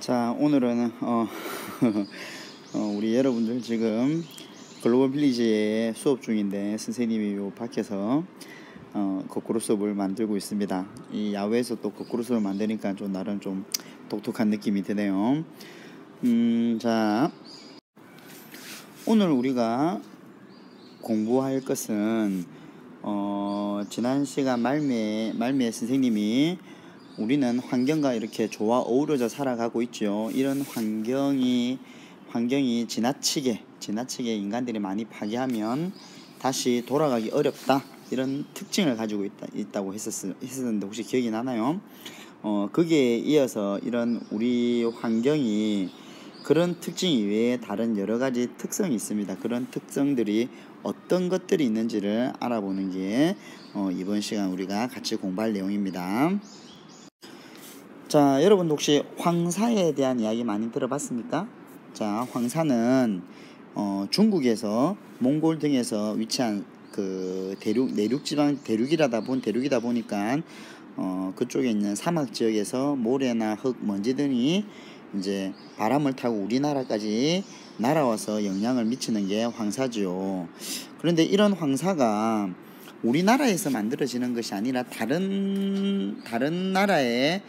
자, 오늘은 우리 여러분들 지금 글로벌 빌리지에 수업 중인데 선생님이 요 밖에서 거꾸로 수업을 만들고 있습니다. 이 야외에서 또 거꾸로 수업을 만드니까 좀 나름 좀 독특한 느낌이 드네요. 자, 오늘 우리가 공부할 것은 지난 시간 말미에 선생님이 우리는 환경과 이렇게 좋아 어우러져 살아가고 있죠. 이런 환경이 지나치게 인간들이 많이 파괴하면 다시 돌아가기 어렵다, 이런 특징을 가지고 있다고 했었는데 혹시 기억이 나나요? 거기에 이어서 이런 우리 환경이 그런 특징 이외에 다른 여러 가지 특성이 있습니다. 그런 특성들이 어떤 것들이 있는지를 알아보는 게 이번 시간 우리가 같이 공부할 내용입니다. 자, 여러분 혹시 황사에 대한 이야기 많이 들어봤습니까? 자, 황사는 중국에서 몽골 등에서 위치한 그 대륙이다 보니까 그쪽에 있는 사막 지역에서 모래나 흙, 먼지 등이 이제 바람을 타고 우리나라까지 날아와서 영향을 미치는 게 황사죠. 그런데 이런 황사가 우리나라에서 만들어지는 것이 아니라 다른 나라의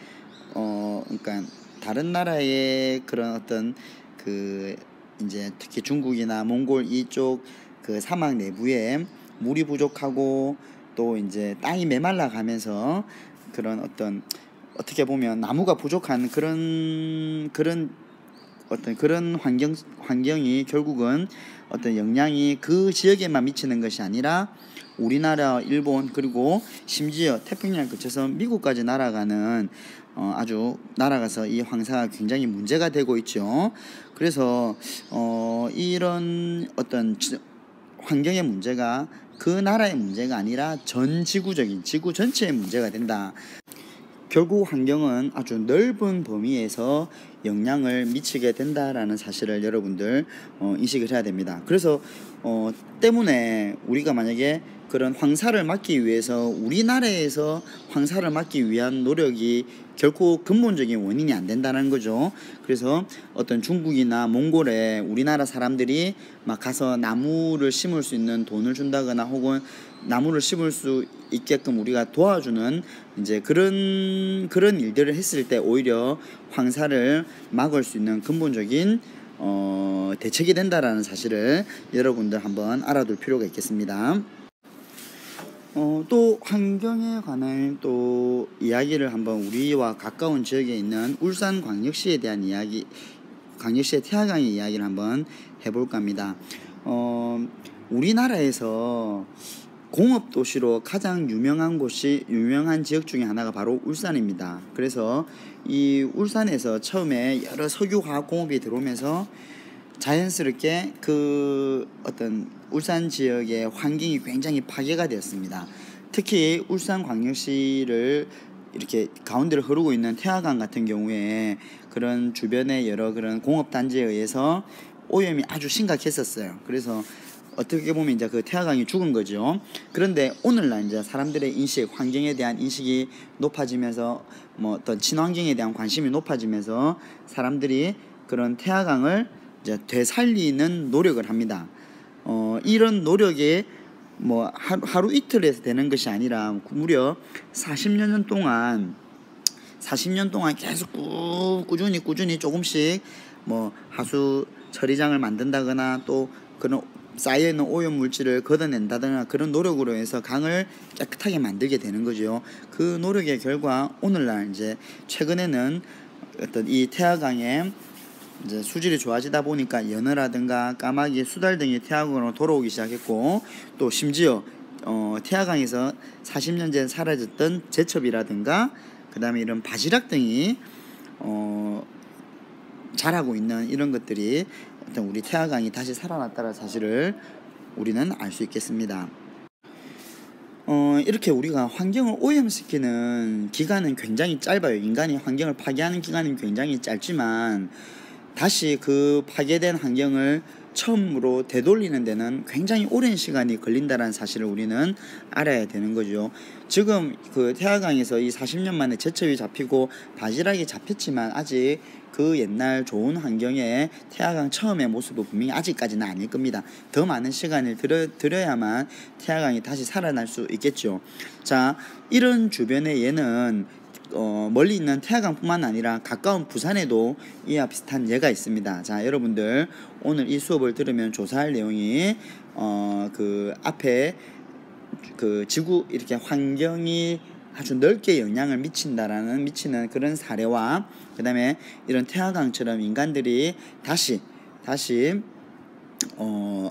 그러니까 다른 나라의 그런 어떤 그 이제 특히 중국이나 몽골 이쪽 그 사막 내부에 물이 부족하고 또 이제 땅이 메말라 가면서 그런 어떤 어떻게 보면 나무가 부족한 그런 환경이 결국은 어떤 영향이 그 지역에만 미치는 것이 아니라 우리나라, 일본, 그리고 심지어 태평양을 거쳐서 미국까지 날아가는 아주 날아가서 이 황사가 굉장히 문제가 되고 있죠. 그래서 이런 어떤 환경의 문제가 그 나라의 문제가 아니라 지구 전체의 문제가 된다. 결국 환경은 아주 넓은 범위에서 영향을 미치게 된다라는 사실을 여러분들 인식을 해야 됩니다. 그래서 때문에 우리가 만약에 그런 황사를 막기 위해서 우리나라에서 황사를 막기 위한 노력이 결코 근본적인 원인이 안 된다는 거죠. 그래서 어떤 중국이나 몽골에 우리나라 사람들이 막 가서 나무를 심을 수 있는 돈을 준다거나 혹은 나무를 심을 수 있게끔 우리가 도와주는 이제 그런 일들을 했을 때 오히려 황사를 막을 수 있는 근본적인 대책이 된다라는 사실을 여러분들 한번 알아둘 필요가 있겠습니다. 또 환경에 관한 또 이야기를 한번 우리와 가까운 지역에 있는 울산광역시에 대한 이야기, 광역시의 태화강의 이야기를 한번 해볼까 합니다. 우리나라에서 공업도시로 가장 유명한 지역 중에 하나가 바로 울산입니다. 그래서 이 울산에서 처음에 여러 석유화학공업이 들어오면서 자연스럽게 그 어떤 울산 지역의 환경이 굉장히 파괴가 되었습니다. 특히 울산광역시를 이렇게 가운데를 흐르고 있는 태화강 같은 경우에 그런 주변의 여러 그런 공업단지에 의해서 오염이 아주 심각했었어요. 그래서 어떻게 보면 이제 그 태화강이 죽은 거죠. 그런데 오늘날 이제 사람들의 환경에 대한 인식이 높아지면서 뭐 어떤 친환경에 대한 관심이 높아지면서 사람들이 그런 태화강을 이제 되살리는 노력을 합니다. 이런 노력에 뭐 하루 이틀에서 되는 것이 아니라 무려 40년 동안 계속 꾸준히 조금씩 뭐 하수 처리장을 만든다거나 또 그런 쌓여있는 오염 물질을 걷어낸다거나 그런 노력으로 해서 강을 깨끗하게 만들게 되는 거죠. 그 노력의 결과 오늘날 이제 최근에는 어떤 이 태화강에 이제 수질이 좋아지다 보니까 연어라든가 까마귀, 수달 등이 태화강으로 돌아오기 시작했고, 또 심지어 태화강에서 40년 전 사라졌던 제첩이라든가 그 다음에 이런 바지락 등이 자라고 있는 이런 것들이 어떤 우리 태화강이 다시 살아났다는 사실을 우리는 알 수 있겠습니다. 이렇게 우리가 환경을 오염시키는 기간은 굉장히 짧아요. 인간이 환경을 파괴하는 기간은 굉장히 짧지만 다시 그 파괴된 환경을 처음으로 되돌리는 데는 굉장히 오랜 시간이 걸린다는 사실을 우리는 알아야 되는 거죠. 지금 그 태화강에서 이 40년 만에 제철이 잡히고 바지락이 잡혔지만 아직 그 옛날 좋은 환경에 태화강 처음의 모습은 분명히 아직까지는 아닐 겁니다. 더 많은 시간을 들여야만 태화강이 다시 살아날 수 있겠죠. 자, 이런 주변에 얘는 멀리 있는 태화강뿐만 아니라 가까운 부산에도 이와 비슷한 예가 있습니다. 자, 여러분들 오늘 이 수업을 들으면 조사할 내용이 그 앞에 그 지구 이렇게 환경이 아주 넓게 영향을 미치는 그런 사례와 그 다음에 이런 태화강처럼 인간들이 다시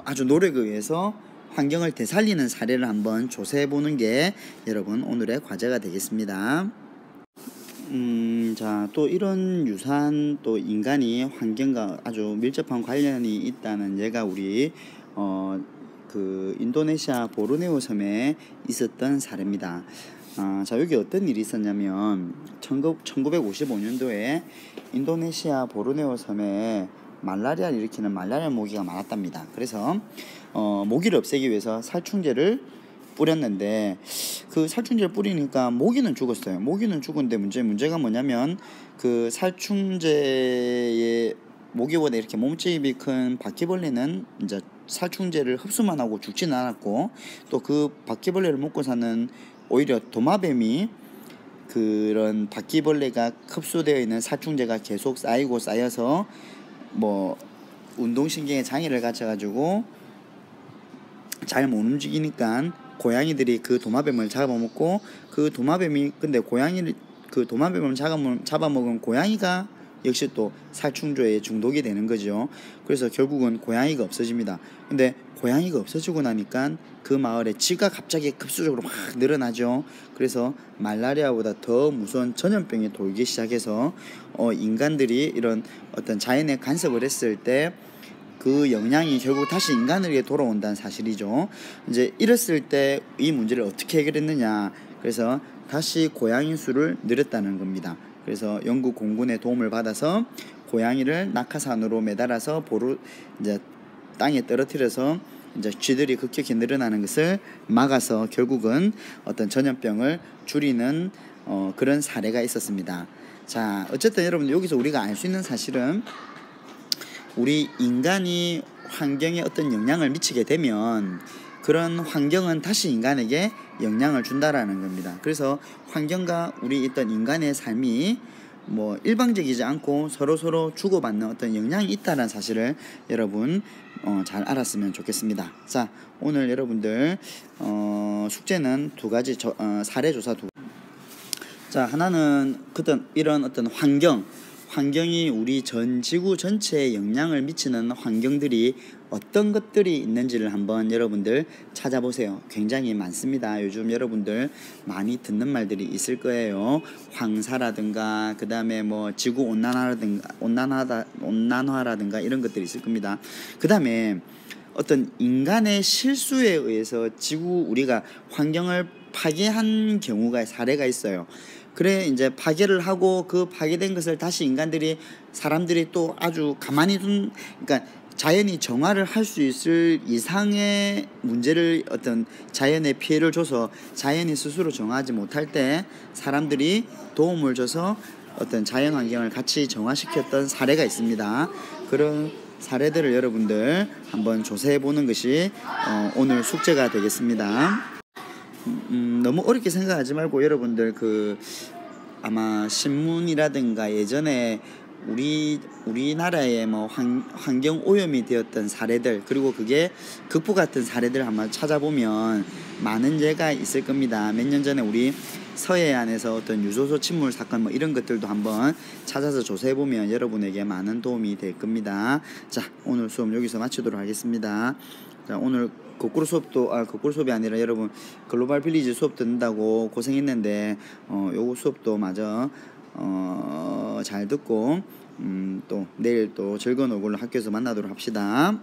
아주 노력에 의해서 환경을 되살리는 사례를 한번 조사해 보는 게 여러분 오늘의 과제가 되겠습니다. 자, 또 이런 유사한 또 인간이 환경과 아주 밀접한 관련이 있다는 예가 우리 그 인도네시아 보르네오 섬에 있었던 사례입니다. 자, 여기 어떤 일이 있었냐면 1955년도에 인도네시아 보르네오 섬에 말라리아를 일으키는 말라리아 모기가 많았답니다. 그래서 모기를 없애기 위해서 살충제를 뿌렸는데 그 살충제를 뿌리니까 모기는 죽었어요. 모기는 죽은데 문제가 뭐냐면 그 살충제의 모기보다 이렇게 몸집이 큰 바퀴벌레는 이제 살충제를 흡수만 하고 죽지는 않았고, 또 그 바퀴벌레를 먹고 사는 오히려 도마뱀이 그런 바퀴벌레가 흡수되어 있는 살충제가 계속 쌓여서 뭐 운동신경에 장애를 갖춰가지고 잘 못 움직이니까 고양이들이 그 도마뱀을 잡아먹고, 그 도마뱀이 근데 그 도마뱀을 잡아먹은 고양이가 역시 또 살충제에 중독이 되는 거죠. 그래서 결국은 고양이가 없어집니다. 근데 고양이가 없어지고 나니까 그 마을에 쥐가 갑자기 급수적으로 막 늘어나죠. 그래서 말라리아보다 더 무서운 전염병이 돌기 시작해서 인간들이 이런 어떤 자연에 간섭을 했을 때 그 영향이 결국 다시 인간에게 돌아온다는 사실이죠. 이제 이랬을 때 이 문제를 어떻게 해결했느냐, 그래서 다시 고양이 수를 늘렸다는 겁니다. 그래서 영국 공군의 도움을 받아서 고양이를 낙하산으로 매달아서 이제 땅에 떨어뜨려서 이제 쥐들이 급격히 늘어나는 것을 막아서 결국은 어떤 전염병을 줄이는 그런 사례가 있었습니다. 자, 어쨌든 여러분 여기서 우리가 알 수 있는 사실은 우리 인간이 환경에 어떤 영향을 미치게 되면 그런 환경은 다시 인간에게 영향을 준다라는 겁니다. 그래서 환경과 우리 있던 인간의 삶이 뭐 일방적이지 않고 서로 주고받는 어떤 영향이 있다는 사실을 여러분 잘 알았으면 좋겠습니다. 자, 오늘 여러분들 숙제는 두 가지 사례 조사 자, 하나는 이런 어떤 환경이 우리 전 지구 전체에 영향을 미치는 환경들이 어떤 것들이 있는지를 한번 여러분들 찾아보세요. 굉장히 많습니다. 요즘 여러분들 많이 듣는 말들이 있을 거예요. 황사라든가 그 다음에 뭐 지구 온난화라든가 이런 것들이 있을 겁니다. 그 다음에 어떤 인간의 실수에 의해서 우리가 환경을 파괴한 경우가 사례가 있어요. 그래 이제 파괴를 하고 그 파괴된 것을 다시 사람들이 또 아주 가만히 그러니까 자연이 정화를 할 수 있을 이상의 문제를 어떤 자연에 피해를 줘서 자연이 스스로 정화하지 못할 때 사람들이 도움을 줘서 어떤 자연 환경을 같이 정화시켰던 사례가 있습니다. 그런 사례들을 여러분들 한번 조사해 보는 것이 오늘 숙제가 되겠습니다. 너무 어렵게 생각하지 말고 여러분들 아마 신문이라든가 예전에 우리나라의 뭐 환경 오염이 되었던 사례들, 그리고 그게 극복했던 사례들 한번 찾아보면 많은 예가 있을 겁니다. 몇 년 전에 우리 서해안에서 어떤 유조소 침몰 사건 뭐 이런 것들도 한번 찾아서 조사해 보면 여러분에게 많은 도움이 될 겁니다. 자, 오늘 수업 여기서 마치도록 하겠습니다. 자, 오늘 거꾸로 수업이 아니라 여러분 글로벌 빌리지 수업 듣는다고 고생했는데 요거 수업도 마저 잘 듣고 또 내일 또 즐거운 얼굴로 학교에서 만나도록 합시다.